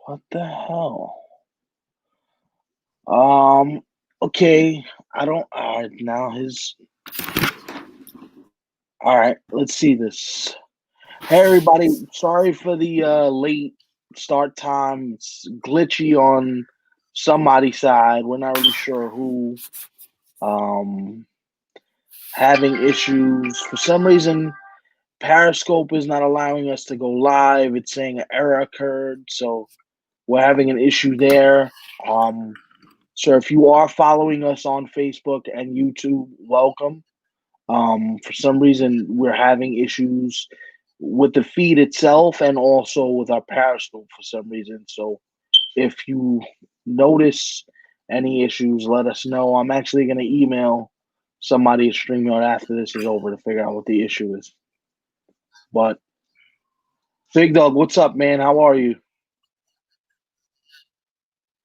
What the hell? Um, okay. I don't now his all right, let's see this. Hey everybody, sorry for the late start time. It's glitchy on somebody's side. We're not really sure who. Um, having issues for some reason. Periscope is not allowing us to go live. It's saying an error occurred, so we're having an issue there. Um, so if you are following us on Facebook and YouTube, welcome. For some reason, we're having issues with the feed itself and also with our Periscope for some reason. So if you notice any issues, let us know. I'm actually going to email somebody at StreamYard after this is over to figure out what the issue is. But Big Dog, what's up, man? How are you?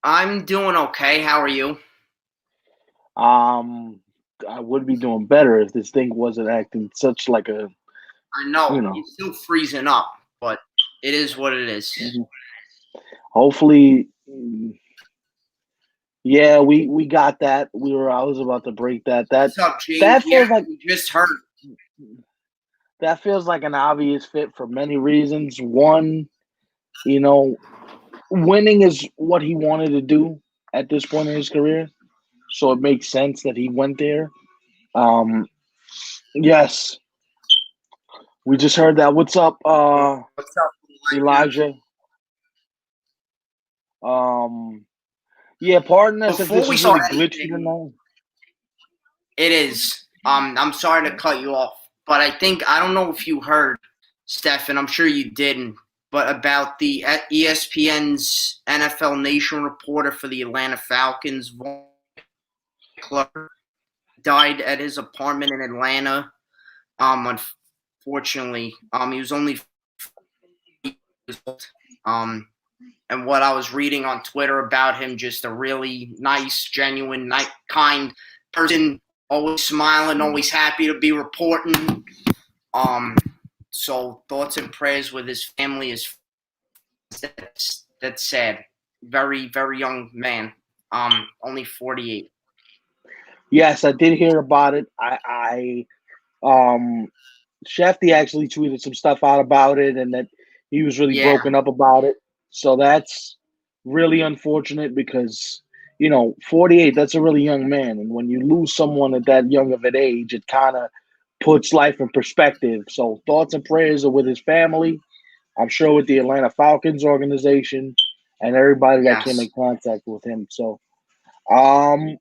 I'm doing okay. How are you? I would be doing better if this thing wasn't acting such like a, I know you know. it's still freezing up, but it is what it is. Hopefully, yeah, we got that. I was about to break that. What's up, James? That Yeah, feels like we just heard. that feels like an obvious fit for many reasons. One, you know, winning is what he wanted to do at this point in his career, so it makes sense that he went there. Um, yes, we just heard that. What's up, What's up, Elijah? Yeah, pardon us if Before this we is start really glitchy anything, tonight. it is. I'm sorry to cut you off, but I don't know if you heard, Stefan. I'm sure you didn't, but about the ESPN's NFL Nation reporter for the Atlanta Falcons, Von Clark, died at his apartment in Atlanta. Unfortunately, he was only years old. And what I was reading on Twitter about him, just a really nice, genuine, kind person, always smiling, always happy to be reporting. So thoughts and prayers with his family. That's sad. Very, very young man. Only 48. Yes, I did hear about it. Um, Shefty actually tweeted some stuff out about it, and that he was really Yeah. broken up about it. So that's really unfortunate because 48. That's a really young man, and when you lose someone at that young of an age, it kind of puts life in perspective. So thoughts and prayers are with his family. I'm sure with the Atlanta Falcons organization and everybody that came in Yes. contact with him. So, um,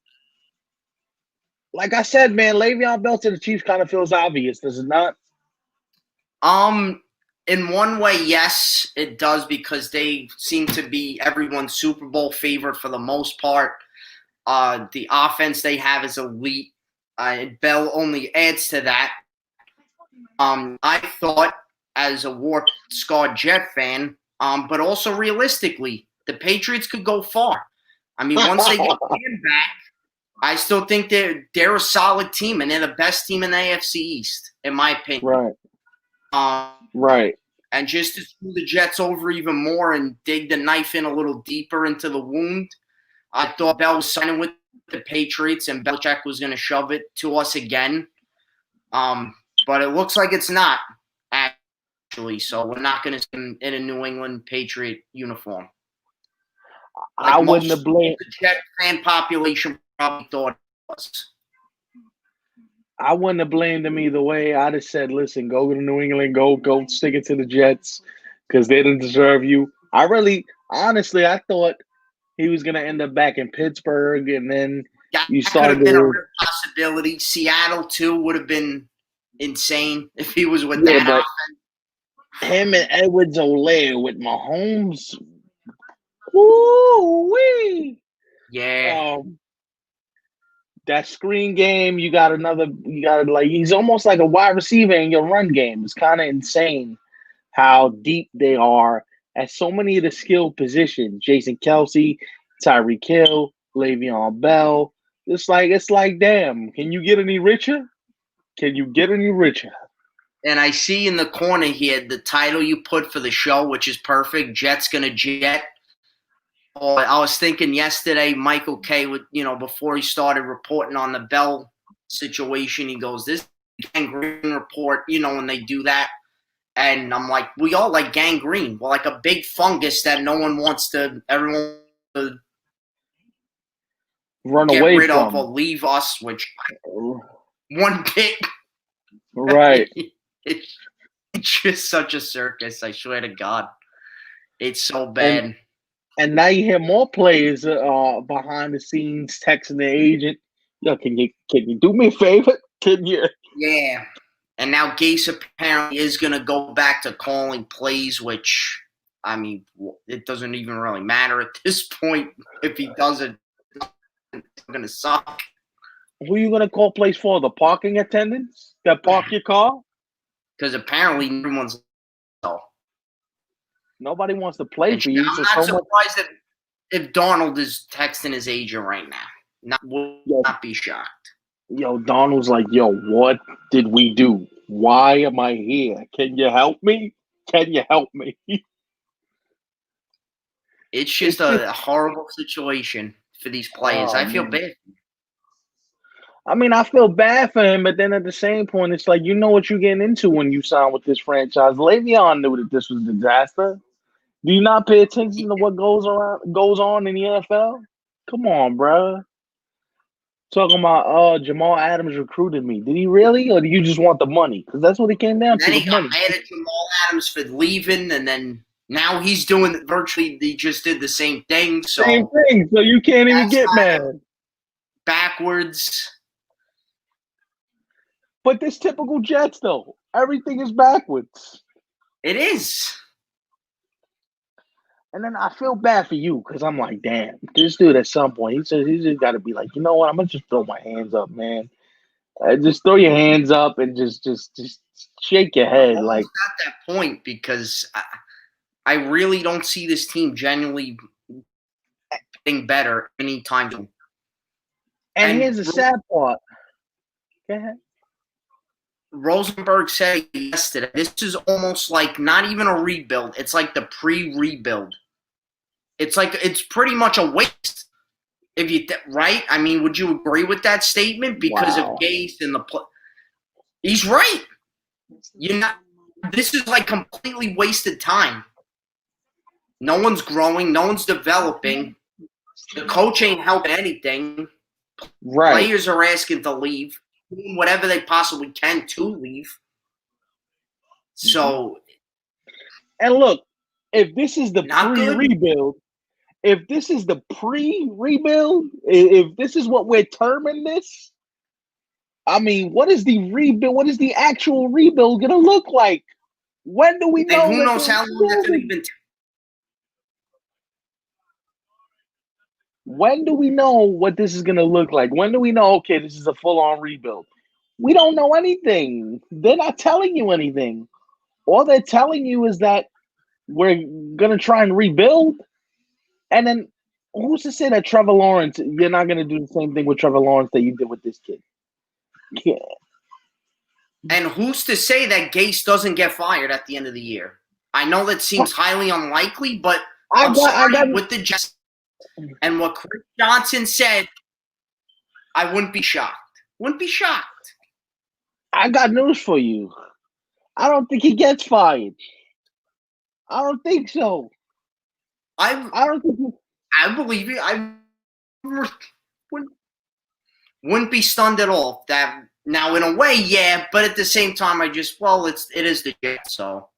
like I said, man, Le'Veon Bell to the Chiefs kind of feels obvious, does it not? In one way, yes, it does because they seem to be everyone's Super Bowl favorite for the most part. The offense they have is elite. Bell only adds to that. I thought as a war-scarred Jet fan, but also realistically, the Patriots could go far. I mean, once they get Cam back, I still think they're a solid team and they're the best team in the AFC East, in my opinion. Right. Um, Right. And just to screw the Jets over even more and dig the knife in a little deeper into the wound, I thought Bell was signing with the Patriots and Belichick was going to shove it to us again. But it looks like it's not, actually. So we're not going to see him in a New England Patriot uniform. I Like wouldn't most have of blamed. the Jet fan population probably thought it was. I wouldn't have blamed them either way. I'd have said, "Listen, go to New England, go stick it to the Jets, because they didn't deserve you." Honestly, I thought he was gonna end up back in Pittsburgh, and then That you could started have been a to, real possibility. Seattle, too, would have been insane if he was with yeah, that but offense. him and Edwards-Helaire with Mahomes, woo wee. Yeah. That screen game, you got like he's almost like a wide receiver in your run game. It's kind of insane how deep they are at so many of the skilled positions. Jason Kelsey, Tyreek Hill, Le'Veon Bell. It's like, damn, can you get any richer? Can you get any richer? And I see in the corner here the title you put for the show, which is perfect. Jet's gonna jet. Oh, I was thinking yesterday, Michael Kay would, before he started reporting on the Bell situation, he goes, "This gangrene report," when they do that. And I'm like, we all like gangrene. We're like a big fungus that everyone to Run get away rid of or from. leave us, which one bit. Right. It's just such a circus, I swear to God. It's so bad. And now you hear more players behind the scenes texting the agent. Yo, can you do me a favor? Can you? Yeah. And now Gase apparently is going to go back to calling plays, which, I mean, it doesn't even really matter at this point. If he does it, it's going to suck. Who are you going to call plays for? The parking attendants that park your car? Because apparently everyone's. Nobody wants to play for you. I'm not surprised if Darnold is texting his agent right now. Will not be shocked. Yo, Donald's like, yo, what did we do? Why am I here? Can you help me? Can you help me? It's just a horrible situation for these players. I feel bad. I mean, I feel bad for him, but then at the same point, it's like, you know what you're getting into when you sign with this franchise. Le'Veon knew that this was a disaster. Do you not pay attention to what goes on in the NFL? Come on, bro. Talking about Jamal Adams recruited me. Did he really, or do you just want the money? Because that's what it came down to. Then he got money. mad at Jamal Adams for leaving, and then now he's doing virtually. He just did the same thing. So same thing. So you can't even get mad. Backwards. But this typical Jets, though, everything is backwards. It is. And then I feel bad for you because I'm like, damn, this dude at some point, he says he's just got to be like, you know what? I'm going to just throw my hands up, man. Just throw your hands up and just shake your head. I'm like at that point because I really don't see this team genuinely getting better anytime soon. And here's the sad part. Go ahead. Rosenberg said yesterday, this is almost like not even a rebuild. It's like the pre-rebuild. It's pretty much a waste. If you right, I mean, would you agree with that statement? Because of Gase and he's right. This is like completely wasted time. No one's growing. No one's developing. The coach ain't helping anything. Right. Players are asking to leave. Doing whatever they possibly can to leave. So, and look, if this is the pre-rebuild, if this is the pre-rebuild, if this is what we're terming this, I mean, what is the rebuild? What is the actual rebuild going to look like? When do we know? And who knows how long that's going to be? When do we know what this is going to look like? When do we know, okay, this is a full-on rebuild? We don't know anything. They're not telling you anything. All they're telling you is that we're going to try and rebuild. And then who's to say that Trevor Lawrence, you're not going to do the same thing with Trevor Lawrence that you did with this kid? Yeah. And who's to say that Gase doesn't get fired at the end of the year? I know that seems highly unlikely, but with the Jets and what Chris Johnson said, I wouldn't be shocked. Wouldn't be shocked. I got news for you. I don't think he gets fired. I don't think so. I don't think I believe it. I wouldn't be stunned at all. That now, in a way, yeah, but at the same time, it is the Jets. So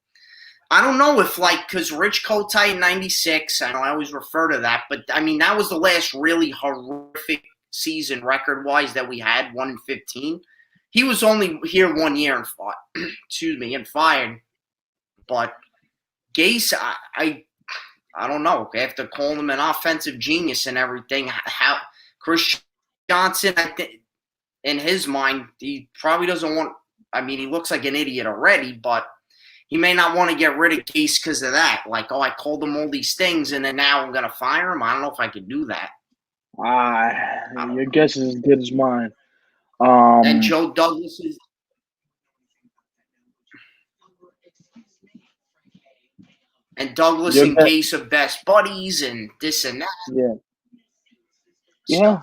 I don't know if because Rich Kotite in '96. I know I always refer to that, but I mean that was the last really horrific season record-wise that we had, 1-15. He was only here 1 year and fought. And fired. But Gase, I don't know. After calling him an offensive genius and everything, how Chris Johnson, I think, in his mind, he probably doesn't want. I mean, he looks like an idiot already, but he may not want to get rid of Gase because of that. Like, I called him all these things, and then now I'm going to fire him. I don't know if I could do that. Your guess is as good as mine. And Joe Douglas is. And Douglas You're and that- Gase are best buddies and this and that. Yeah. Yeah.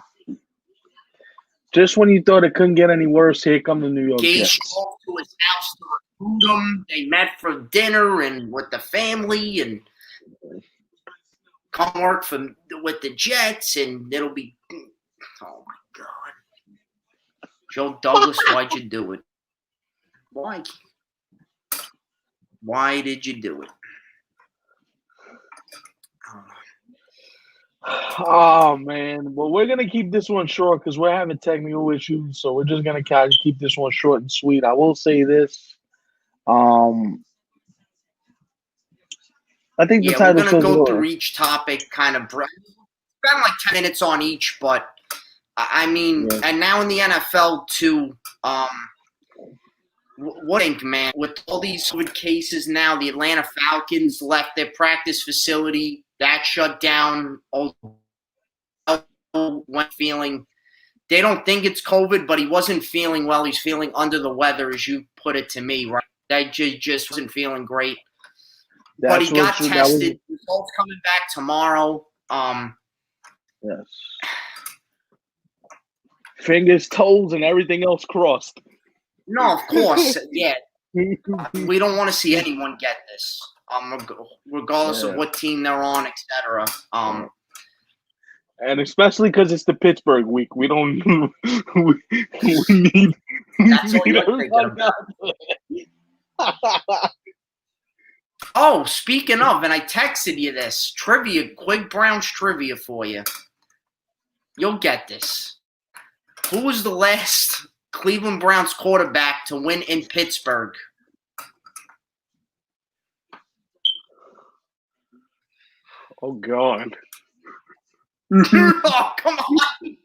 Just when you thought it couldn't get any worse, here come the New York Gase Jets. drove to his house to recruit him. They met for dinner and with the family and come work with the Jets, and it'll be. Oh my God, Joe Douglas, why'd you do it? Why? Why did you do it? Oh man, well we're gonna keep this one short because we're having technical issues, so we're just gonna kind of keep this one short and sweet. I will say this, I think the Yeah, we're title gonna says it go all. through each topic, kind of spend like 10 minutes on each, but I mean, Yeah. and now in the NFL too. What do you think, man? With all these COVID cases now, the Atlanta Falcons left their practice facility. That shut down. Went feeling. They don't think it's COVID, but he wasn't feeling well. He's feeling under the weather, as you put it to me, right? That just wasn't feeling great. But he got tested. Results coming back tomorrow. Yes. Fingers, toes, and everything else crossed. No, of course, yeah. We don't want to see anyone get this, regardless of what team they're on, etc. And especially because it's the Pittsburgh week, we don't. we need. That's all you're thinking about. Oh, speaking of, and I texted you this trivia, quick Browns trivia for you. You'll get this. Who was the last Cleveland Browns quarterback to win in Pittsburgh? Oh God. Oh, come on.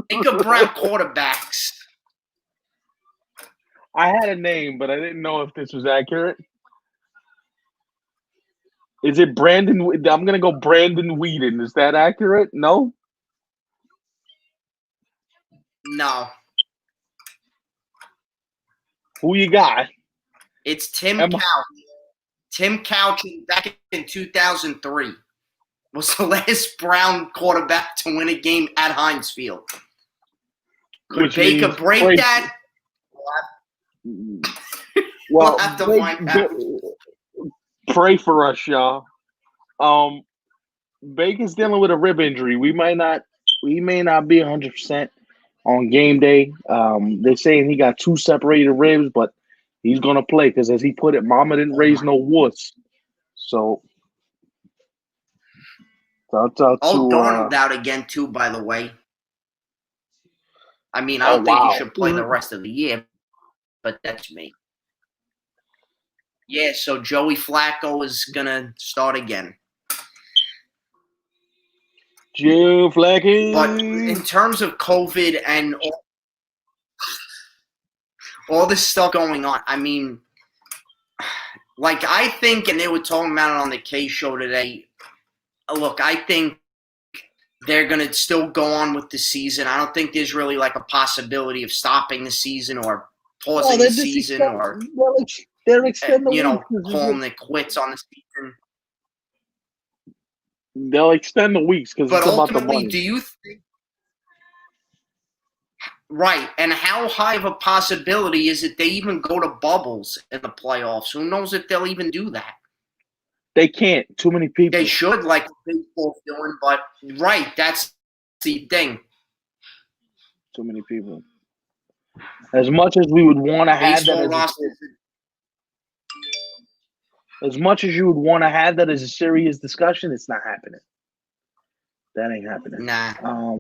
Think of Brown quarterbacks. I had a name, but I didn't know if this was accurate. Is it Brandon? I'm gonna go Brandon Whedon. Is that accurate? No. No. Who you got? It's Tim Couch. Tim Couch back in 2003 was the last Brown quarterback to win a game at Heinz Field. Could Baker break that? Well, we'll have to find out. Pray for us, y'all. Baker's dealing with a rib injury. We may not be 100% on game day. They're saying he got 2 separated ribs, but he's gonna play because, as he put it, "Mama didn't raise no wuss." So, Darnold out again too. By the way, I mean I don't think he should play the rest of the year, but that's me. Yeah, so Joey Flacco is gonna start again. Joe Flacco. But in terms of COVID and all this stuff going on, I mean, like I think, and they were talking about it on the K show today. Look, I think they're going to still go on with the season. I don't think there's really like a possibility of stopping the season or pausing the season or they're extending calling it quits on the season. They'll extend the weeks because it's about the money. Do you think? Right, and how high of a possibility is it they even go to bubbles in the playoffs? Who knows if they'll even do that? They can't. Too many people. They should, like baseball's doing, but right, that's the thing. Too many people. As much as we would want to have that, as much as you would want to have that as a serious discussion, it's not happening. That ain't happening. Nah.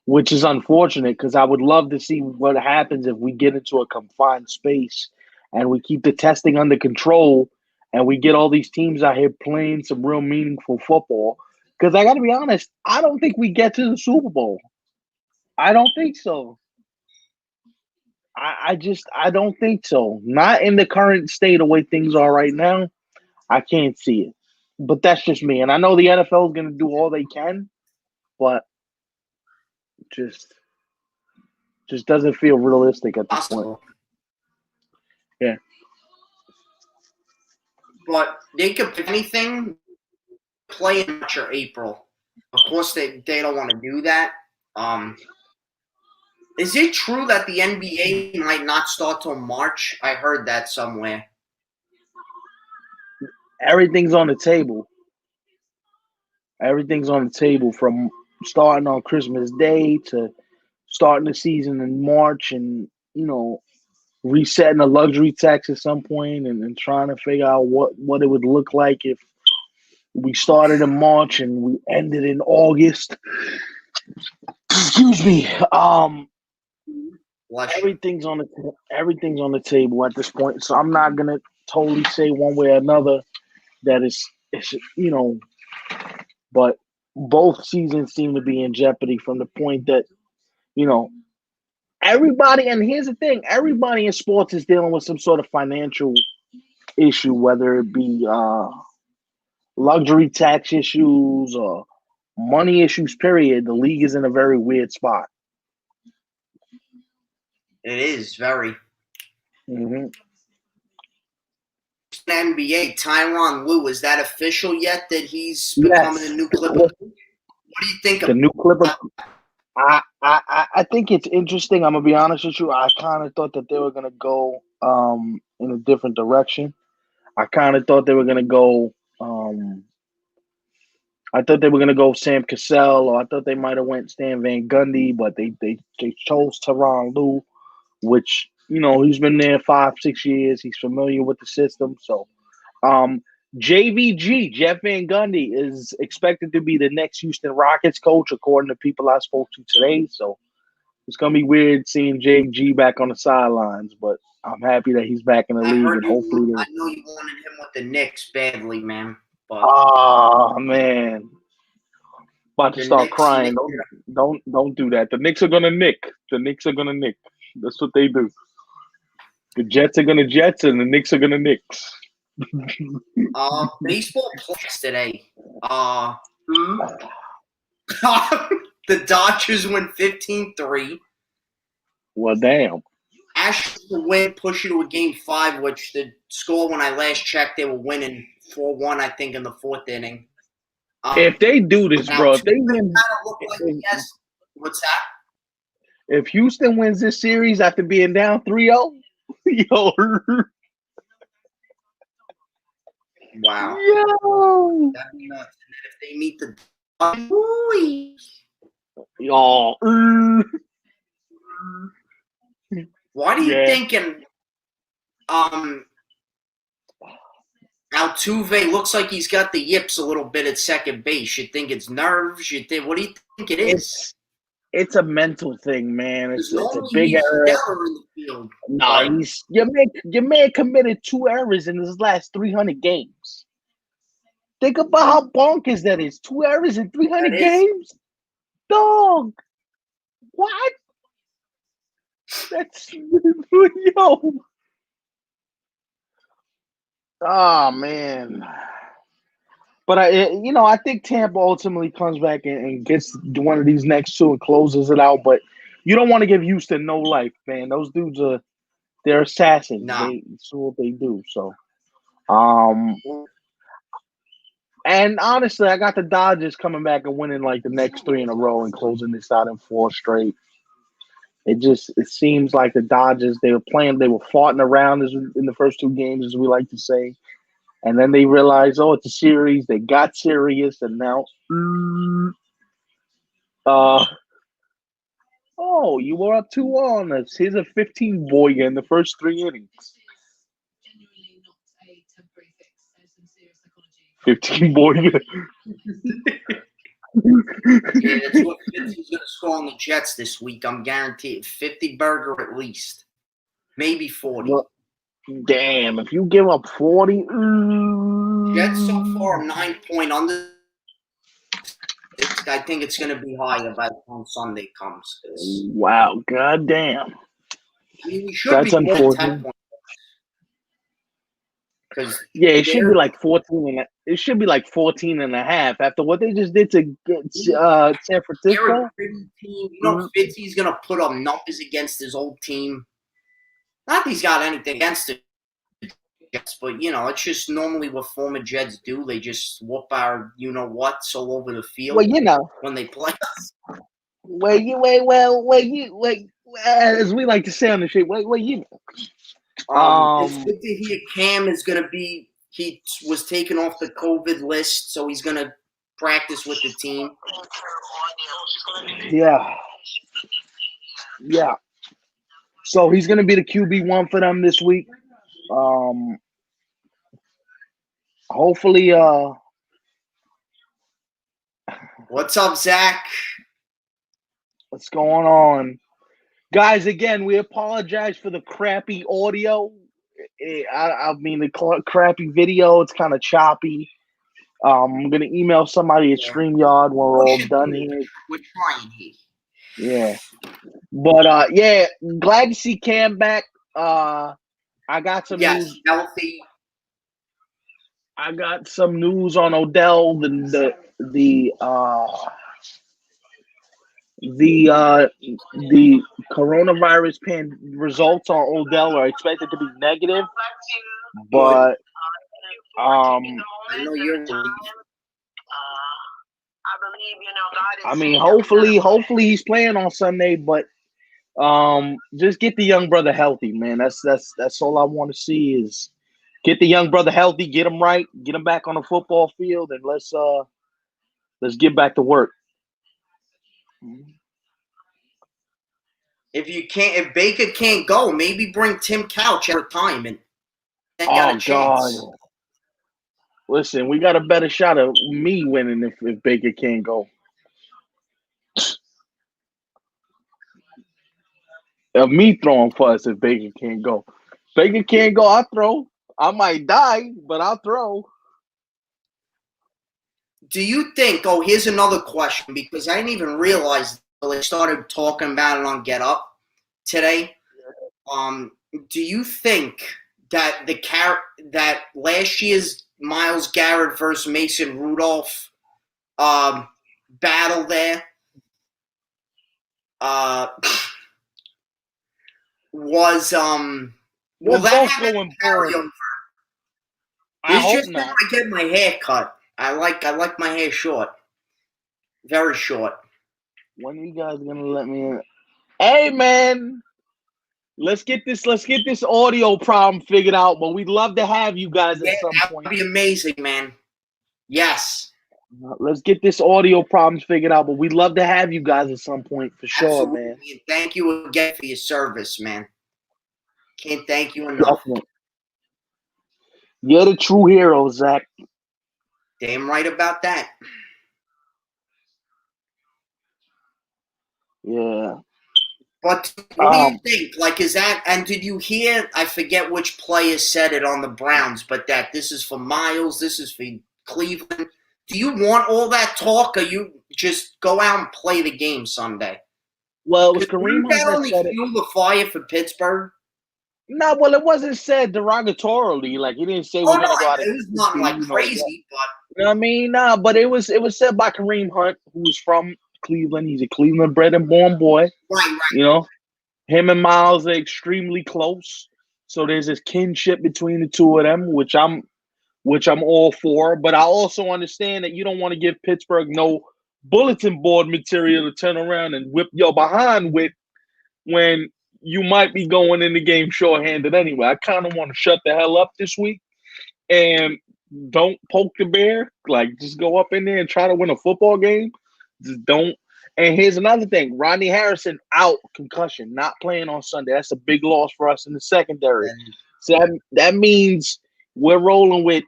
Which is unfortunate because I would love to see what happens if we get into a confined space and we keep the testing under control and we get all these teams out here playing some real meaningful football. Because I got to be honest, I don't think we get to the Super Bowl. I don't think so. I don't think so. Not in the current state of the way things are right now. I can't see it. But that's just me. And I know the NFL is going to do all they can, but just doesn't feel realistic at this point. Yeah. But they could, if anything, play in March or April. Of course, they don't want to do that. Is it true that the NBA might not start till March? I heard that somewhere. Everything's on the table. Everything's on the table from starting on Christmas Day to starting the season in March and, resetting a luxury tax at some point and trying to figure out what it would look like if we started in March and we ended in August. Excuse me. Everything's on the table at this point. So I'm not gonna totally say one way or another that it's but both seasons seem to be in jeopardy from the point that, everybody, and here's the thing, everybody in sports is dealing with some sort of financial issue, whether it be luxury tax issues or money issues, period. The league is in a very weird spot. It is very. Mm-hmm. NBA, Tyronn Lue, is that official yet that he's becoming a new Clipper? What do you think of the new Clipper? I think it's interesting. I'm gonna be honest with you. I kind of thought that they were gonna go in a different direction. I kind of thought they were gonna go. I thought they were gonna go Sam Cassell, or I thought they might have went Stan Van Gundy, but they chose Tyronn Lue, which he's been there 5-6 years. He's familiar with the system. So, JVG, Jeff Van Gundy, is expected to be the next Houston Rockets coach, according to people I spoke to today. So it's gonna be weird seeing JG back on the sidelines, but I'm happy that he's back in the league, and hopefully. I know you wanted him with the Knicks badly, man. But man, about to start crying. Don't do that. The Knicks are gonna nick. The Knicks are gonna nick. That's what they do. The Jets are gonna Jets, and the Knicks are gonna Knicks. Baseball plays today. The Dodgers win 15-3. Well, damn. Astros win, push you to a game 5, which the score when I last checked, they were winning 4-1, I think, in the 4th inning. If they do this, bro, if they win, what's that? If Houston wins this series after being down 3-0, yo. Wow. Yo. That'd be nuts. And then if they meet the y'all. Why do you think Altuve looks like he's got the yips a little bit at second base? You think it's nerves? What do you think it is? It's a mental thing, man. It's a big error in the field. Nah, your man committed 2 errors in his last 300 games. Think about how bonkers that is. 2 errors in 300 games? Dog. What? That's yo. Oh man. But I think Tampa ultimately comes back and gets one of these next 2 and closes it out. But you don't want to give Houston no life, man. Those dudes they're assassins. Nah. That's what they do. So, and honestly, I got the Dodgers coming back and winning like the next 3 in a row and closing this out in 4 straight. It seems like the Dodgers, they were farting around in the first 2 games, as we like to say. And then they realized, it's a series. They got serious, and now, you were up 2 on us. Here's a 15 boy in the first 3 innings. 15 boy. Yeah, that's what 50's going to score on the Jets this week. I'm guaranteed 50 burger at least, maybe 40. Well, damn, if you give up 40, Jets so far 9-point under. I think it's going to be higher by the time Sunday comes. Wow, goddamn. I mean, we should be more 10 points. It should be like 14 it should be like 14 and a half after what they just did to San Francisco. They're a pretty team. Fitzy's gonna put up numbers against his old team. Not that he's got anything against it. Jets, but it's just normally what former Jets do. They just whoop our whats all over the Well, field when they play us. as we like to say on the show, It's Um, good to hear Cam is going to be. He was taken off the COVID list, so he's going to practice with the team. yeah, yeah. So he's gonna be the QB1 for them this week. Hopefully, What's up, Zach? what's going on, guys? Again, we apologize for the crappy audio. I mean the crappy video. It's kind of choppy. I'm gonna email somebody at StreamYard when we're all done here. We're trying here. Yeah, but yeah, glad to see Cam back. I got some news. Healthy. I got some news on Odell. The coronavirus results on Odell are expected to be negative, but I know you're. I mean, hopefully he's playing on Sunday, but just get the young brother healthy, man. That's all I want to see is get the young brother healthy, get him right, get him back on the football field, and let's get back to work. If Baker can't go, maybe bring Tim Couch at retirement. Oh God! Listen, we got a better shot of me winning if Baker can't go. Of me throwing for us if Baker can't go. Baker can't go, I'll throw. I might die, but I'll throw. Do you think? Oh, here's another question because I didn't even realize until they started talking about it on Get Up today. Do you think that that last year's Myles Garrett versus Mason Rudolph battle there was will that have any carryover? It's just that I get my hair cut. I like my hair short. Very short. When are you guys gonna let me in? Hey man, let's get this audio problem figured out, but we'd love to have you guys at some point. That'd be amazing, man. Yes. Let's get this audio problems figured out, but we'd love to have you guys at some point for sure, absolutely, man. Thank you again for your service, man. Can't thank you enough. Definitely. You're the true hero, Zach. Damn right about that. Yeah. But what do you think? Like, is that, and did you hear, I forget which player said it on the Browns, but that this is for Myles, this is for Cleveland. Do you want all that talk, or you just go out and play the game Sunday? Well, it was Kareem Hunt that only fuel the fire for Pittsburgh? No, well, it wasn't said derogatorily. Like, he didn't say we're gonna go out. It was not like crazy, but you know what I mean? No, but it was said by Kareem Hunt, who's from Cleveland. He's a Cleveland bred and born boy. Right. You know, him and Myles are extremely close. So there's this kinship between the two of them, which I'm all for. But I also understand that you don't want to give Pittsburgh no bulletin board material to turn around and whip your behind with when you might be going in the game shorthanded anyway. I kind of want to shut the hell up this week and don't poke the bear. Like, just go up in there and try to win a football game. Just don't. And here's another thing. Rodney Harrison out, concussion, not playing on Sunday. That's a big loss for us in the secondary. So that means we're rolling with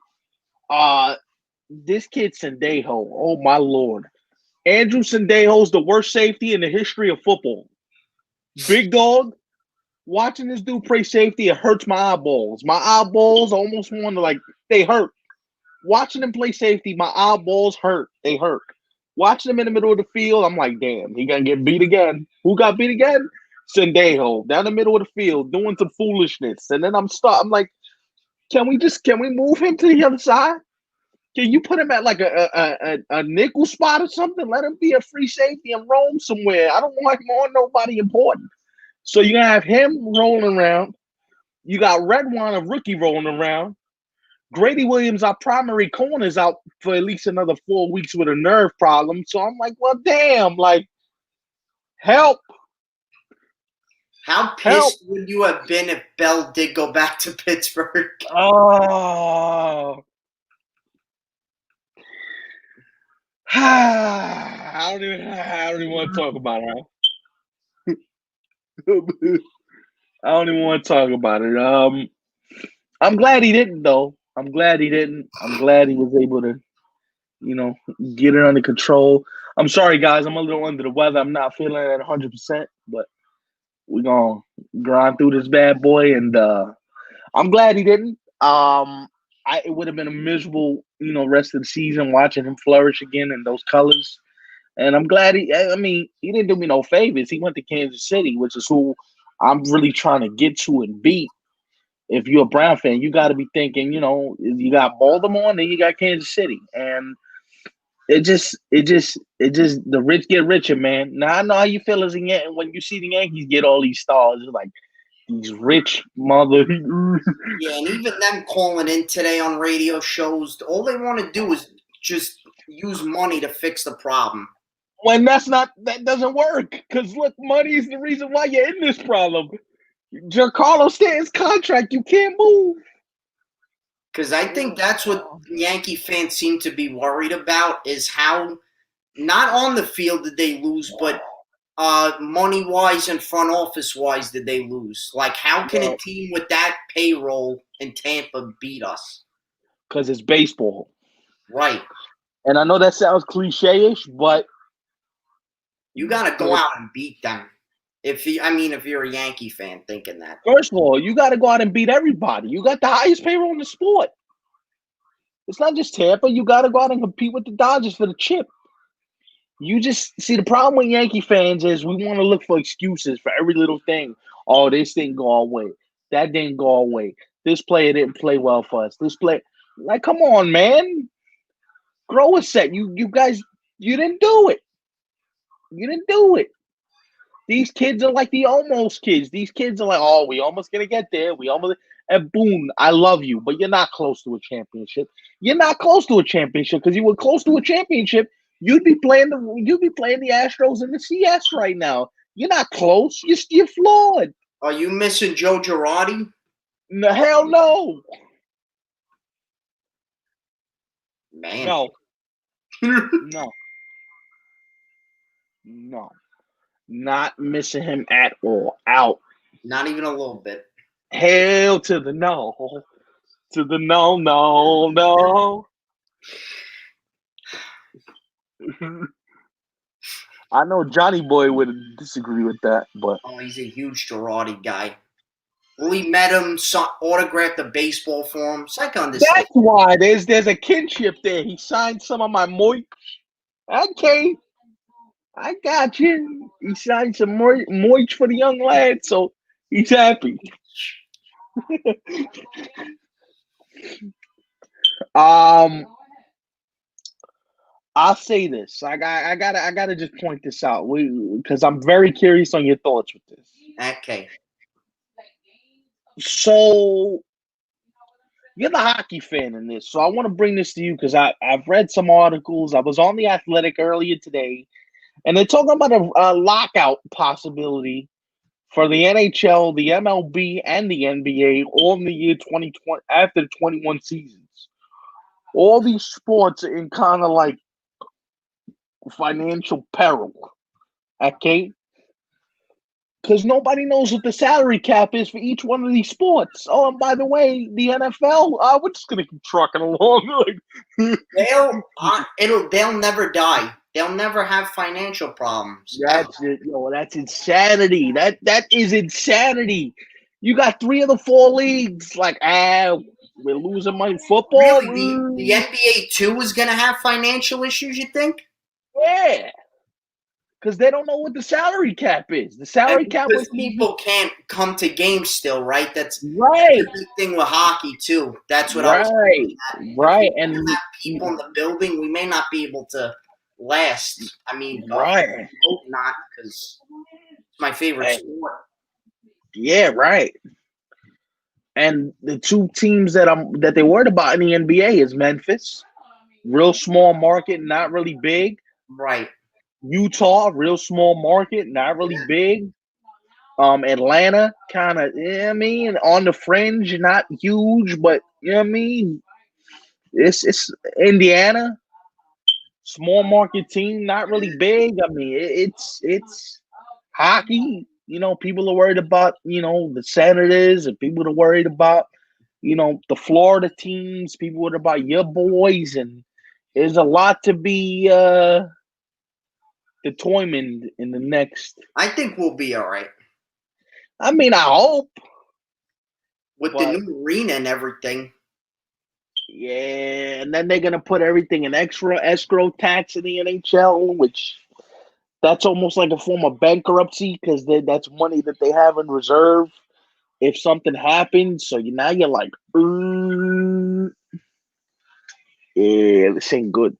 this kid Sendejo. Oh, my Lord. Andrew Sendejo's the worst safety in the history of football. Big dog. Watching this dude play safety, it hurts my eyeballs. My eyeballs almost want to, they hurt. Watching him play safety, my eyeballs hurt. They hurt. Watching him in the middle of the field, I'm like, damn, he gonna get beat again. Who got beat again? Sendejo, down the middle of the field, doing some foolishness. And then I'm like, can we move him to the other side? Can you put him at like a nickel spot or something? Let him be a free safety and roam somewhere. I don't want him on nobody important. So you're going to have him rolling around. You got Redwine, a rookie, rolling around. Grady Williams, our primary corner, is out for at least another 4 weeks with a nerve problem. So I'm like, well, damn, like, help. How Help. pissed would you have been if Bell did go back to Pittsburgh? Oh. I don't even want to talk about it. I don't even want to talk about it. I'm glad he didn't, though. I'm glad he didn't. I'm glad he was able to, get it under control. I'm sorry, guys. I'm a little under the weather. I'm not feeling it at 100%, but we're going to grind through this bad boy. And I'm glad he didn't. It would have been a miserable, rest of the season watching him flourish again in those colors. And I'm glad he didn't do me no favors. He went to Kansas City, which is who I'm really trying to get to and beat. If you're a Brown fan, you got to be thinking, you got Baltimore and then you got Kansas City. And it just, the rich get richer, man. Now, I know how you feel as when you see the Yankees get all these stars. It's like, these rich mother. Yeah, and even them calling in today on radio shows, all they want to do is just use money to fix the problem. When that doesn't work. Because, look, money is the reason why you're in this problem. Giancarlo Stanton's contract, you can't move. Because I think that's what Yankee fans seem to be worried about is how, not on the field did they lose, but money-wise and front office-wise did they lose. Like, how can a team with that payroll in Tampa beat us? Because it's baseball. Right. And I know that sounds cliche-ish, but you got to go out and beat them. If you're a Yankee fan thinking that. First of all, you got to go out and beat everybody. You got the highest payroll in the sport. It's not just Tampa. You got to go out and compete with the Dodgers for the chip. You just see the problem with Yankee fans is we want to look for excuses for every little thing. Oh, this didn't go our way. That didn't go our way. This player didn't play well for us. Like, come on, man. Grow a set. You guys, you didn't do it. You didn't do it. These kids are like the almost kids. These kids are like, oh, we almost gonna get there. And boom, I love you, but you're not close to a championship. You're not close to a championship because you were close to a championship. You'd be playing the Astros in the CS right now. You're not close. You're flawed. Are you missing Joe Girardi? No, hell no. Man. No. No. Not missing him at all. Out. Not even a little bit. Hell to the no. To the no, no, no. I know Johnny Boy would disagree with that, but he's a huge Girardi guy. We met him, autographed a baseball for him. So I can understand. That's why there's a kinship there. He signed some of my moich. Okay, I got you. He signed some moich for the young lad, so he's happy. I'll say this. I gotta just point this out because I'm very curious on your thoughts with this. Okay. So you're the hockey fan in this, so I want to bring this to you because I've read some articles. I was on The Athletic earlier today, and they're talking about a lockout possibility for the NHL, the MLB, and the NBA all in the year 2020 after the 21 seasons. All these sports are in kind of like financial peril, okay? Because nobody knows what the salary cap is for each one of these sports. Oh, and by the way, the NFL, we're just gonna keep trucking along. They'll never die. They'll never have financial problems. That's it. That's insanity. That is insanity. You got 3 of the 4 leagues. Like, we're losing money. Football. Really, the NBA too is gonna have financial issues. You think? Yeah. Because they don't know what the salary cap is. The salary cap because people can't come to games still, right? That's right. The big thing with hockey too. That's what right. I was right. And have people in the building, we may not be able to last. I mean, right. I hope not, because it's my favorite sport. Yeah, right. And the two teams that they worried about in the NBA is Memphis, real small market, not really big. Right. Utah, real small market, not really big. Atlanta, kind of, you know what I mean, on the fringe, not huge, but you know what I mean. It's Indiana, small market team, not really big. I mean, it's hockey. You know, people are worried about the Senators, and people are worried about the Florida teams. People worried about your boys, and there's a lot to be determined in the next. I think we'll be all right I mean, I hope. with the new arena and everything. Yeah, and then they're gonna put everything in escrow tax in the NHL, which that's almost like a form of bankruptcy because that's money that they have in reserve if something happens. So now you're like, yeah, this ain't good.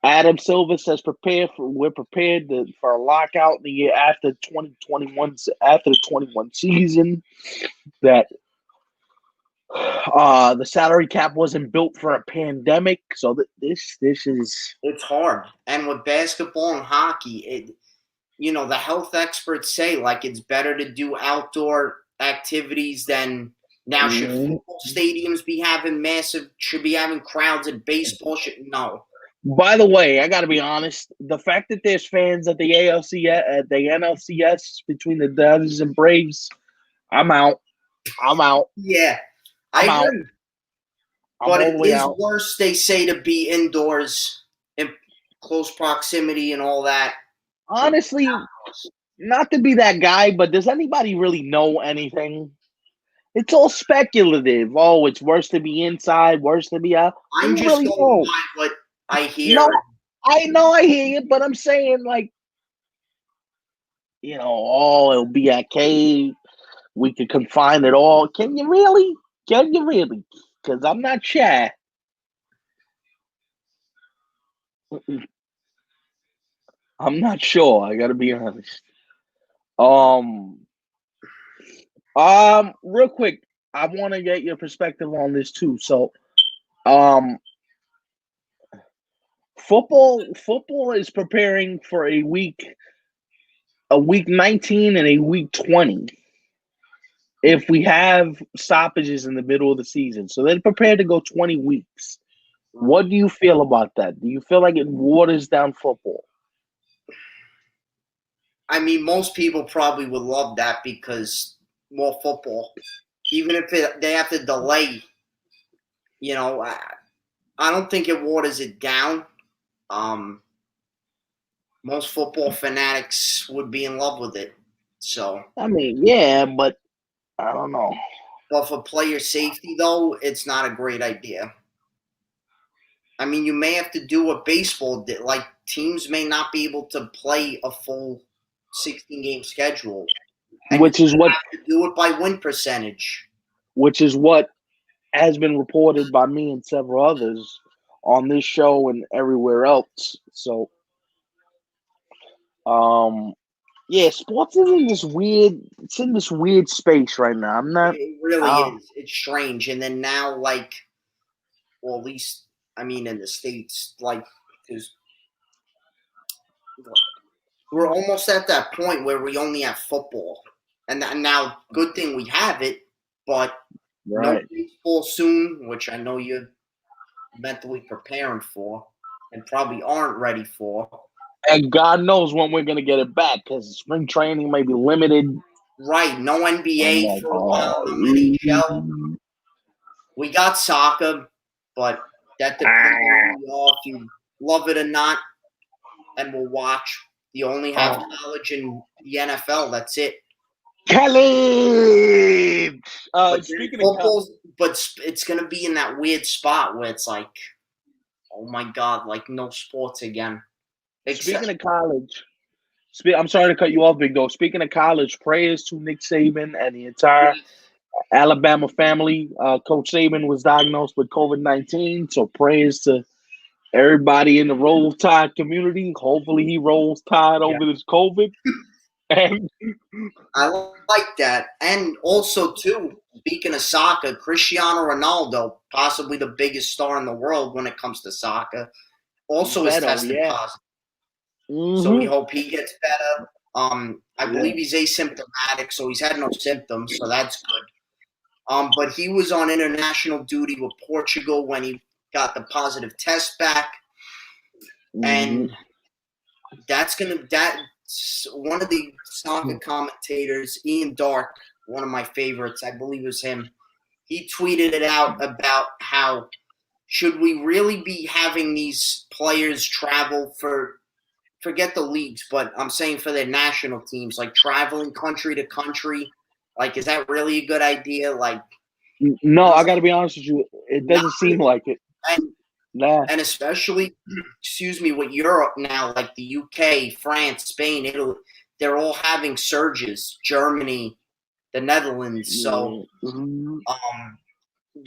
Adam Silver says, we're prepared for a lockout in the year after 2021, after the 21 season. That the salary cap wasn't built for a pandemic, so this is It's hard, and with basketball and hockey, the health experts say like it's better to do outdoor activities than now. Should football stadiums should be having crowds, and baseball should no. By the way, I got to be honest. The fact that there's fans at the at the NLCS between the Dodgers and Braves, I'm out. Yeah, I'm I out. agree. I'm But all it the way is out. worse, they say, to be indoors in close proximity and all that. Honestly, not to be that guy, but does anybody really know anything? It's all speculative. Oh, it's worse to be inside, worse to be out. I'm You just really going know. by what I hear. No, I know I hear you, but I'm saying like, oh, it'll be okay. We could confine it all. Can you really? Can you really? Because I'm not sure. I'm not sure. I got to be honest. Um, real quick, I want to get your perspective on this too. So, um, football is preparing for a week 19 and a week 20. If we have stoppages in the middle of the season, so they're prepared to go 20 weeks. What do you feel about that? Do you feel like it waters down football? I mean, most people probably would love that because more football. Even if they have to delay, I don't think it waters it down. Most football fanatics would be in love with it. So, I mean, yeah, but I don't know. but for player safety, though, it's not a great idea. I mean, you may have to do what baseball did. Like, teams may not be able to play a full 16-game schedule. And Which is what have to do it by win percentage. which is what has been reported by me and several others on this show and everywhere else. So, yeah, sports is in this weird. It's in this weird space right now. I'm not. It really is. It's strange. And then now, like, well, at least I mean, in the States, like, because we're almost at that point where we only have football, and now, good thing we have it, but no baseball soon, which I know you're mentally preparing for, and probably aren't ready for. And God knows when we're gonna get it back because spring training may be limited. Right, no NBA for a while, no NHL. We got soccer, but that depends on if you love it or not, and we'll watch. You only have college and the NFL. That's it. College. Speaking of football, but it's gonna be in that weird spot where it's like, oh my god, like no sports again. Speaking of college, I'm sorry to cut you off, Big Dog. Speaking of college, prayers to Nick Saban and the entire Alabama family. Coach Saban was diagnosed with COVID-19, so prayers to everybody in the Roll Tide community. Hopefully, he rolls tide over this COVID. And I like that. And also, too, speaking of soccer, Cristiano Ronaldo, possibly the biggest star in the world when it comes to soccer, also is Beto, tested yeah. positive. So we Mm-hmm. hope he gets better. I Yeah. believe he's asymptomatic, so he's had no symptoms, so that's good. But he was on international duty with Portugal when he got the positive test back, Mm-hmm. and that's one of the soccer commentators, Ian Dark, one of my favorites, I believe it was him. He tweeted it out about how should we really be having these players travel for forget the leagues, but I'm saying for their national teams, like traveling country to country, like is that really a good idea? Like No, I he's got to like be honest with you. It not doesn't seem really, like it. and Nah. and especially excuse me with Europe now, like the UK, France, Spain, Italy, they're all having surges. Germany, the Netherlands, so Mm-hmm. um,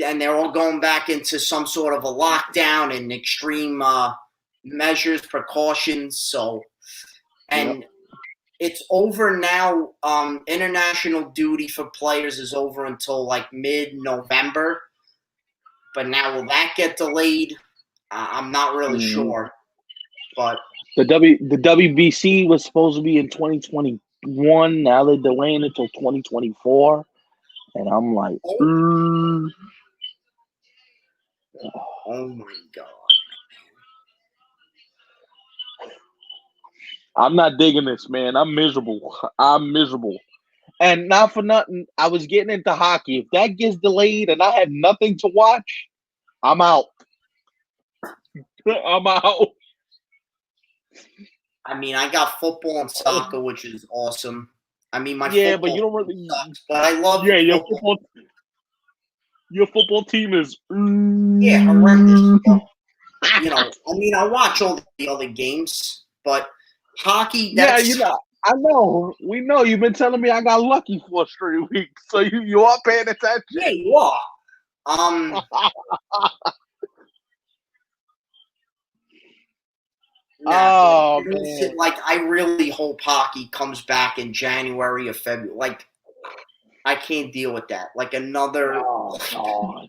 and they're all going back into some sort of a lockdown and extreme measures, precautions. So Yep. and it's over now. International duty for players is over until like mid-November. But now will that get delayed? I'm not really Mm-hmm. sure. But The WBC was supposed to be in 2021. Now they're delaying it till 2024, and I'm like, oh, mm. oh my god, I'm not digging this, man. I'm miserable. I'm miserable. And not for nothing, I was getting into hockey. If that gets delayed and I have nothing to watch, I'm out. I'm out. I mean, I got football and soccer, which is awesome. I mean, my Yeah, but you football don't really. sucks, but I love Yeah, football. your football team is. Yeah, horrendous. But, I mean, I watch all the other games, but hockey, Yeah, that's I know. We know. You've been telling me I got lucky for a straight week, so you are paying yeah, attention. you are. Um, nah, but Oh listen, man. like I really hope hockey comes back in January or February. Like I can't deal with that. Like another, Oh god.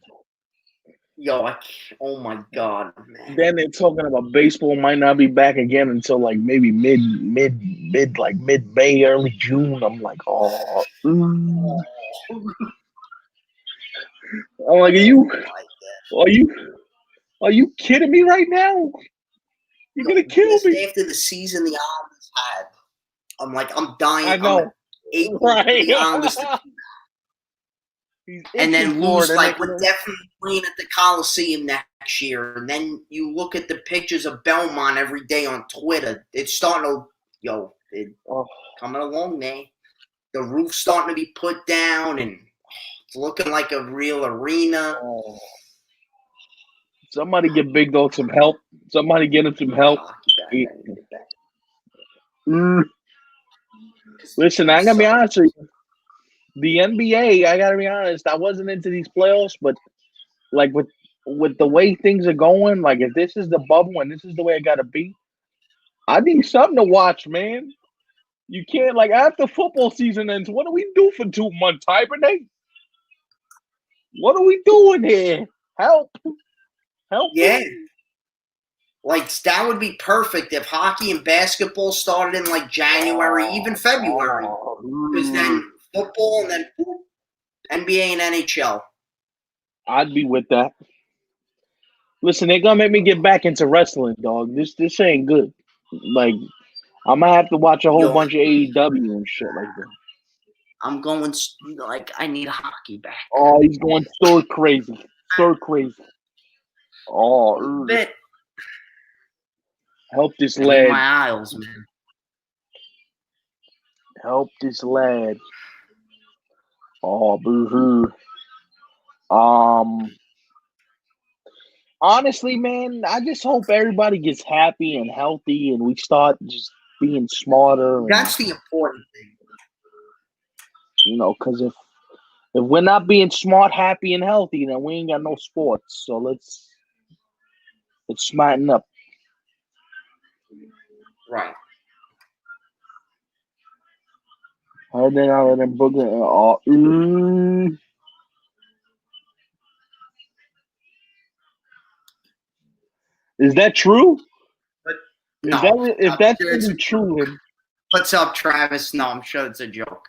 yo, oh my god, man. Then they're talking about baseball might not be back again until like maybe mid May, early June. I'm like, oh. I'm like, Like are you, are you kidding me right now? You're yo, gonna kill just me. after the season the Islanders had, I'm like, I'm dying. I I'm know, aching for right? the Islanders to He's and itching then for it, lose and like they're we're gonna. definitely playing at the Coliseum next year. And then you look at the pictures of Belmont every day on Twitter. It's starting to it's Oh, coming along, man. The roof's starting to be put down and it's looking like a real arena. oh. Somebody get Big Dog some help. Somebody get him some help. Hockey back. I need it back. Mm. 'Cause the Listen, I team gotta be sucks. honest with you. The NBA, I gotta be honest, I wasn't into these playoffs, but like with the way things are going, like if this is the bubble and this is the way it gotta be, I need something to watch, man. You can't like after football season ends, what do we do for 2 months? Hibernate? What are we doing here? Help. Help Yeah. me. Like that would be perfect if hockey and basketball started in like January, even February. Because then football and then NBA and NHL. I'd be with that. Listen, they're gonna make me get back into wrestling, dog. This ain't good. Like I'm gonna have to watch a whole Yo, bunch of AEW and shit like that. I'm going like I need hockey back. Oh, he's going stir crazy, stir crazy. A Oh, little bit. help this I need lad. my aisles, man. Help this lad. Oh, boo-hoo. Um, honestly, man, I just hope everybody gets happy and healthy, and we start just being smarter, and That's the important thing. because if we're not being smart, happy, and healthy, then we ain't got no sports. So let's smarten up. Right. Heard that out of them Brooklyn. Is that true? But If no, I'm that's sure it's a really joke. true, then What's up, Travis? No, I'm sure it's a joke.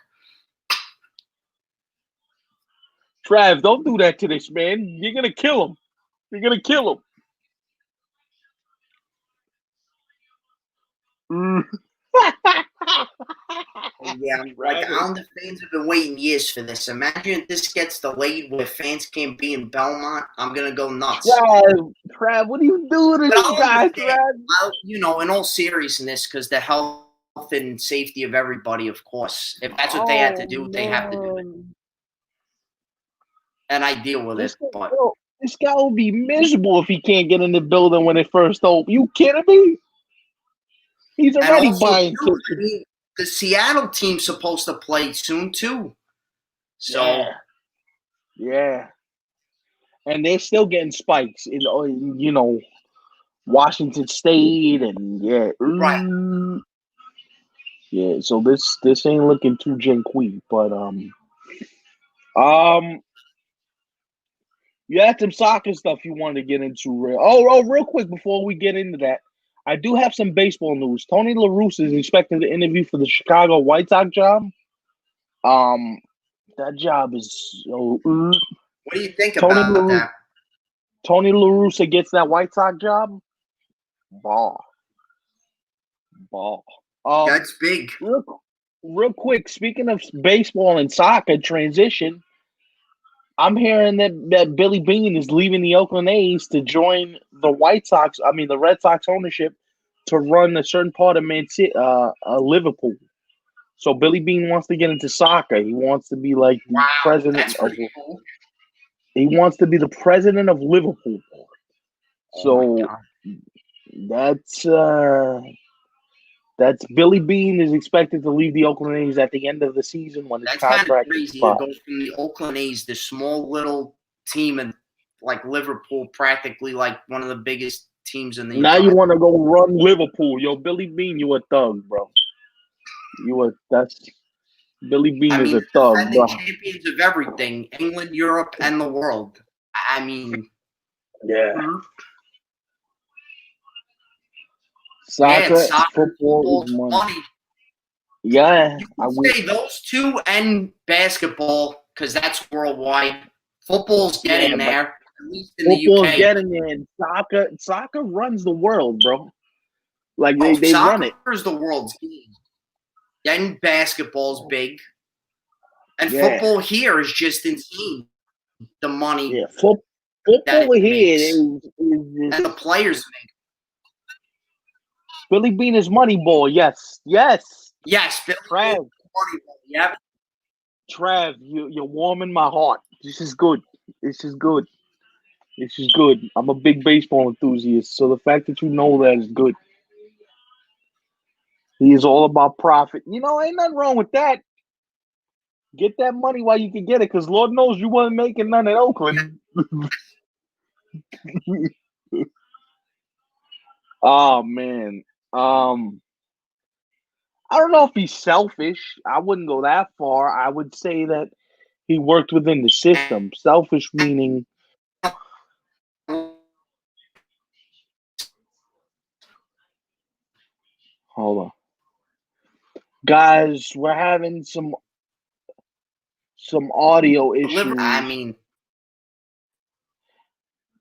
Trav, don't do that to this man. You're gonna kill him. You're gonna kill him. Yeah, like Islander fans have been waiting years for this. Imagine if this gets delayed where fans can't be in Belmont. I'm gonna go nuts. Trav, what are you doing to But this I'll guy, understand. Trav? In all seriousness, because the health and safety of everybody, of course. If that's what they had to Oh do, they have to do it, man, and I deal with this it. guy, But this guy will be miserable if he can't get in the building when it first opens. You kidding me? He's and already also buying too, I tickets. mean, the Seattle team's supposed to play soon too. So Yeah, and they're still getting spikes in Washington State and right. yeah. So this ain't looking too janky, but um. You had some soccer stuff you wanted to get into. Real quick before we get into that, I do have some baseball news. Tony La Russa is expecting to interview for the Chicago White Sox job. Um, that job is What do you think Tony about La that? Tony La Russa gets that White Sox job. Ball. That's big. Real quick. Speaking of baseball and soccer transition, I'm hearing that Billy Beane is leaving the Oakland A's to join the White Sox. I mean, the Red Sox ownership to run a certain part of Liverpool. So Billy Beane wants to get into soccer. He wants to be like the Wow, president that's of. pretty cool. He wants to be the president of Liverpool. Oh my So God. that's Billy Beane is expected to leave the Oakland A's at the end of the season when his That's kind of contract crazy to expires. go from the Oakland A's, the small little team, and like Liverpool, practically like one of the biggest teams in the Now you entire. want to go run Liverpool, yo, Billy Beane, you a thug, bro. That's Billy Beane I is mean, a thug, defending bro. champions of everything, England, Europe, and the world. I mean, Yeah. yeah, Soccer, soccer, football football, is money. money. Yeah, You can say those two and basketball because that's worldwide. Football's getting there, at least in the football's UK. getting there, and soccer runs the world, bro. Like they run Soccer it. is the world's game. Then basketball's big. And Yeah. football here is just insane. The money Yeah, football that it here makes. is And the players make. Billy Beane is Moneyball. Yes. Yes, Billy Trav, Moneyball. Yep. Trav, you're warming my heart. This is good. I'm a big baseball enthusiast, so the fact that you know that is good. He is all about profit. Ain't nothing wrong with that. Get that money while you can get it, because Lord knows you wasn't making none in Oakland. Oh man. I don't know if he's selfish. I wouldn't go that far. I would say that he worked within the system. Selfish meaning. Hold on. Guys, we're having some audio issues. I mean,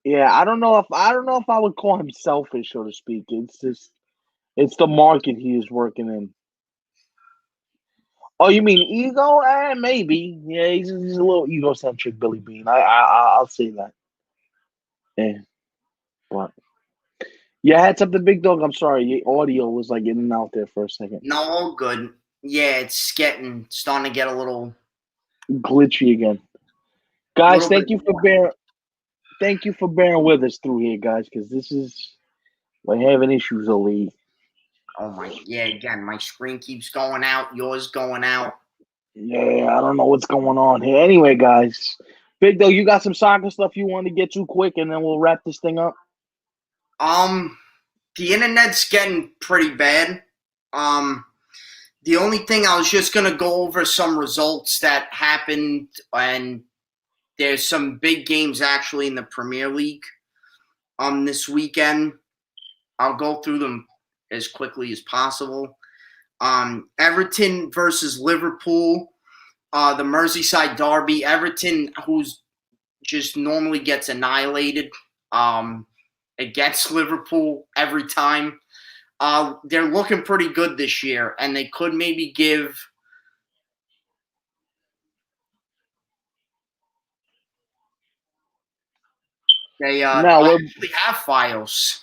yeah, I don't know if I would call him selfish, so to speak. It's the market he is working in. Oh, you mean ego? Maybe. Yeah, he's a little egocentric, Billy Beane. I'll say that. Yeah, but yeah, I had something, big dog. I'm sorry, your audio was like in and out there for a second. no, all good. Yeah, it's starting to get a little glitchy again. Guys, thank you for bearing with us through here, guys, because we're having issues over here. Oh my, yeah, again, my screen keeps going out, yours going out. Yeah, I don't know what's going on here. Anyway, guys, Big Dog, you got some soccer stuff you want to get to quick, and then we'll wrap this thing up? The internet's getting pretty bad. The only thing I was just going to go over some results that happened, and there's some big games actually in the Premier League this weekend. I'll go through them as quickly as possible. Everton versus Liverpool, the Merseyside derby. Everton, who's just normally gets annihilated against Liverpool every time. They're looking pretty good this year, and they could maybe give they No, actually have Fios.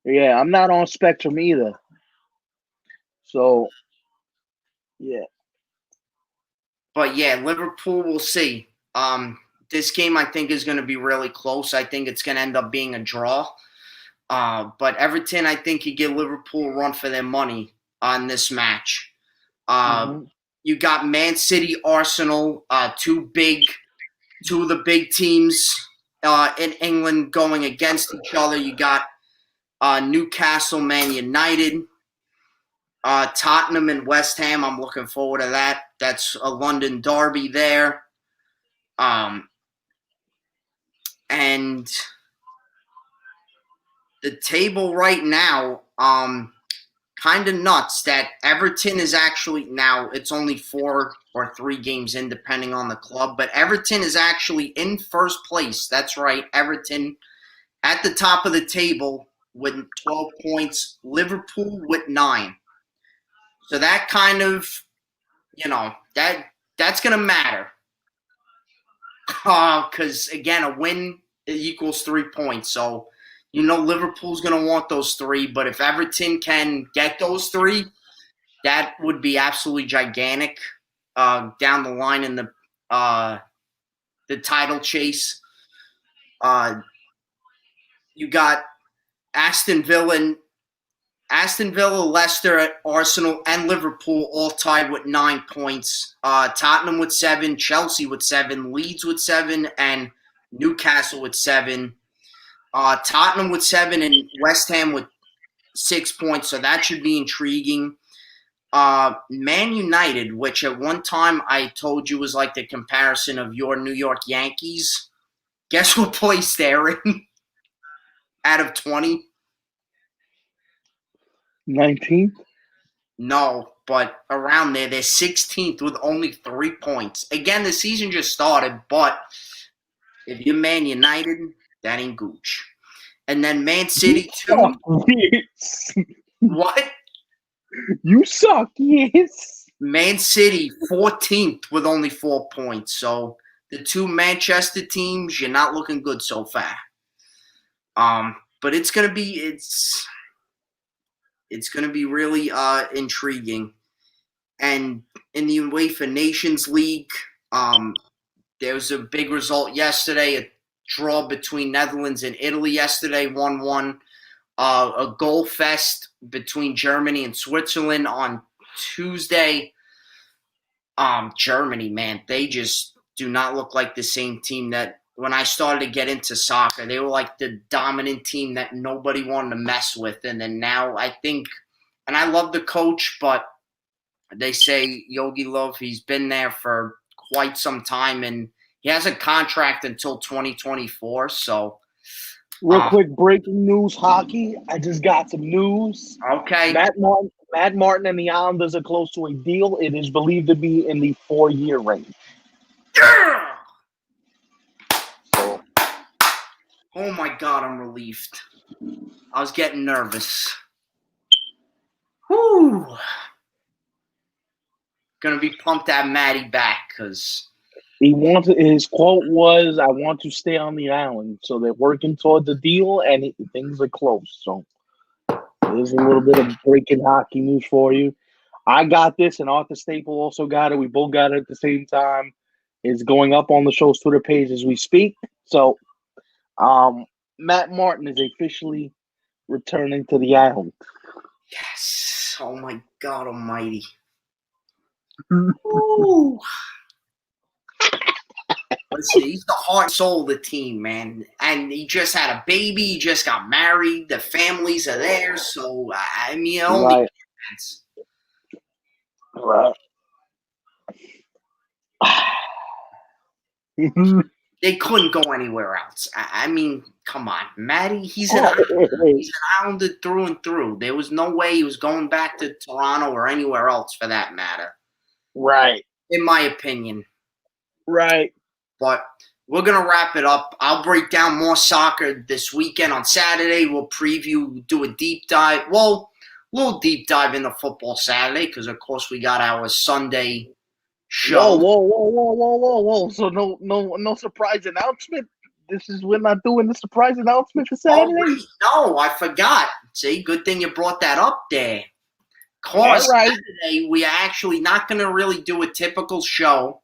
yeah, I'm not on Spectrum either. So, yeah. But yeah, Liverpool, we'll see. This game I think is going to be really close. I think it's going to end up being a draw. But Everton, I think, could give Liverpool a run for their money on this match. You got Man City, Arsenal, two of the big teams in England going against each other. You got Newcastle, Man United, Tottenham, and West Ham. I'm looking forward to that. That's a London derby there. And the table right now, kind of nuts that Everton is actually now, it's only 4 or 3 games in depending on the club, but Everton is actually in first place. That's right, Everton at the top of the table with 12 points, Liverpool with 9. So that kind of, that's going to matter. Because, again, a win equals 3 points. So, Liverpool's going to want those 3. But if Everton can get those 3, that would be absolutely gigantic down the line in the title chase. You got Aston Villa, Leicester, Arsenal, and Liverpool all tied with 9 points. Tottenham with 7, Chelsea with 7, Leeds with 7, and Newcastle with 7. Tottenham with 7 and West Ham with 6 points, so that should be intriguing. Man United, which at one time I told you was like the comparison of your New York Yankees. Guess what place they're in out of 20? 19th? No, but around there. They're 16th with only 3 points. Again, the season just started, but if you're Man United, that ain't gooch. And then Man City, too. Yes. What? You suck, yes. Man City, 14th with only 4 points. So the 2 Manchester teams, you're not looking good so far. But it's gonna be really intriguing. And in the UEFA Nations League, there was a big result yesterday. A draw between Netherlands and Italy yesterday, 1-1. A goal fest between Germany and Switzerland on Tuesday. Germany, man, they just do not look like the same team that when I started to get into soccer, they were like the dominant team that nobody wanted to mess with. And then now I think, and I love the coach, but they say Yogi Löw, he's been there for quite some time, and he has a contract until 2024. So, real quick, breaking news: hockey. I just got some news. Okay, Matt Martin and the Islanders are close to a deal. It is believed to be in the 4-year range. Yeah! So, oh my God, I'm relieved. I was getting nervous. Whew. Gonna be pumped to have Matty back because his quote was, "I want to stay on the island." So they're working toward the deal, and things are close. So there's a little bit of breaking hockey news for you. I got this, and Arthur Staple also got it. We both got it at the same time. It's going up on the show's Twitter page as we speak. So, Matt Martin is officially returning to the island. Yes. Oh my God Almighty. Ooh. Listen, he's the heart and soul of the team, man. And he just had a baby. He just got married. The families are there. So, I mean, it only makes sense. Right. They couldn't go anywhere else. I mean, come on, Matty. He's an Islander through and through. There was no way he was going back to Toronto or anywhere else for that matter. Right. In my opinion. Right. But we're going to wrap it up. I'll break down more soccer this weekend on Saturday. We'll preview, do a deep dive. Well, a little deep dive into football Saturday because, of course, we got our Sunday show. Whoa. So no surprise announcement? We're not doing the surprise announcement for Saturday? Oh, wait, no, I forgot. See, good thing you brought that up there. Because Saturday, we are actually not going to really do a typical show.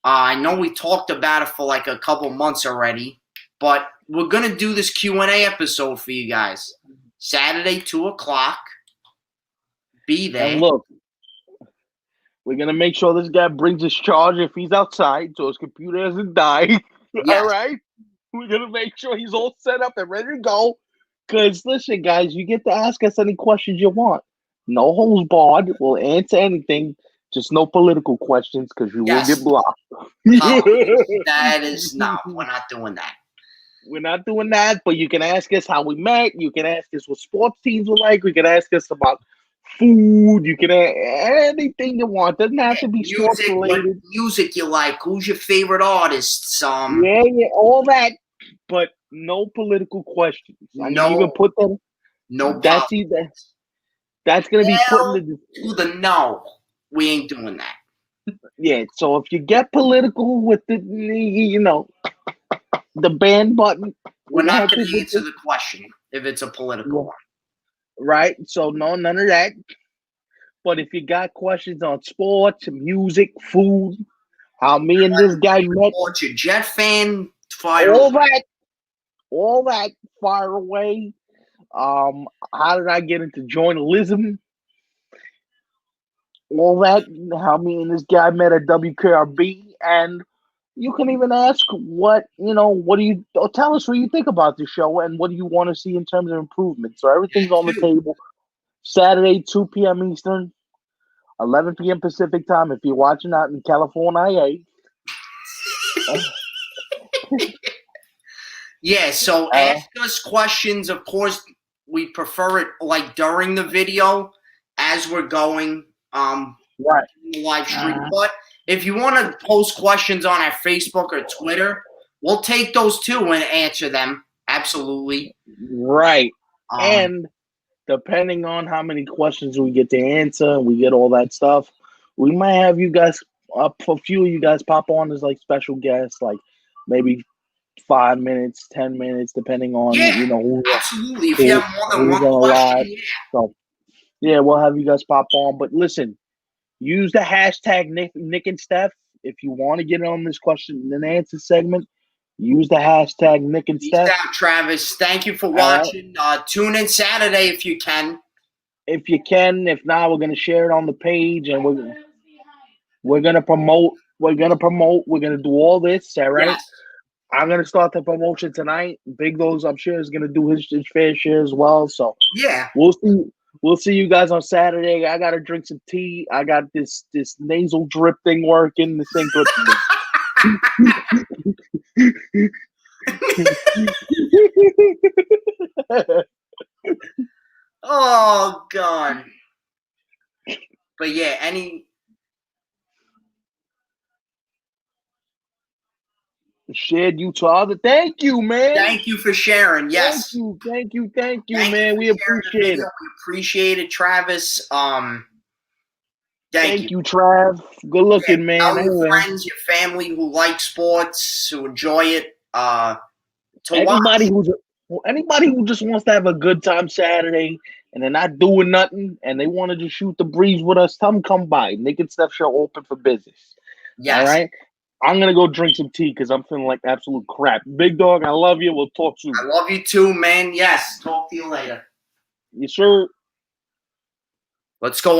I know we talked about it for like a couple months already, but we're going to do this Q&A episode for you guys. Saturday, 2 o'clock. Be there. And look, we're going to make sure this guy brings his charger if he's outside so his computer doesn't die. Yes. All right? We're going to make sure he's all set up and ready to go. Because, listen, guys, you get to ask us any questions you want. No holds barred. We'll answer anything. Just no political questions because you will get blocked. That is no. We're not doing that. We're not doing that. But you can ask us how we met. You can ask us what sports teams we like. We can ask us about food. You can ask anything you want. Doesn't have to be sports related. What music you like? Who's your favorite artists? Yeah, all that. But no political questions. I mean, you can put them. No. That's going to be put in to the no. We ain't doing that. Yeah, so if you get political with the ban button, we're not going to answer the question if it's a political one. Right? So none of that. But if you got questions on sports, music, food, how me and this guy met, you're a Jet fan, fire all that, fire away. How did I get into journalism? All that, how me and this guy met at WKRB, and you can even ask what do you tell us what you think about the show and what do you want to see in terms of improvement. So everything's on the table. Saturday, 2 p.m. Eastern, 11 p.m. Pacific time. If you're watching out in California, yeah. So ask us questions. Of course, we prefer it like during the video as we're going. Right. Live stream. But if you want to post questions on our Facebook or Twitter, we'll take those too and answer them. Absolutely. Right. And depending on how many questions we get to answer, we get all that stuff, we might have you guys a few of you guys pop on as like special guests, like maybe 5 minutes, 10 minutes, depending on absolutely. If you have more than one question, So yeah, we'll have you guys pop on. But listen, use the hashtag Nick and Steph if you want to get on this question and answer segment. Use the hashtag Nick and Steph. Peace out, Travis. Thank you for watching. Tune in Saturday if you can. If you can. If not, we're gonna share it on the page and we're gonna promote. We're gonna do all this. All right. Yes. I'm gonna start the promotion tonight. Big Dogs, I'm sure, is gonna do his fair share as well. So yeah, we'll see. We'll see you guys on Saturday. I gotta drink some tea. I got this nasal drip thing working. This ain't good for me. Oh God. But yeah, shared you to other. Thank you, man. Thank you for sharing. Yes. Thank you, man. We appreciate it. We appreciate it, Travis. Thank you, Trav. Good looking, man. Tell your friends, your family who like sports, who enjoy it. Anybody who just wants to have a good time Saturday and they're not doing nothing and they want to just shoot the breeze with us, tell them come by. Nick and Steph Show open for business. Yes. All right. I'm going to go drink some tea because I'm feeling like absolute crap. Big Dog, I love you. We'll talk soon. I love you too, man. Yes. Talk to you later. Yes, sir. Let's go.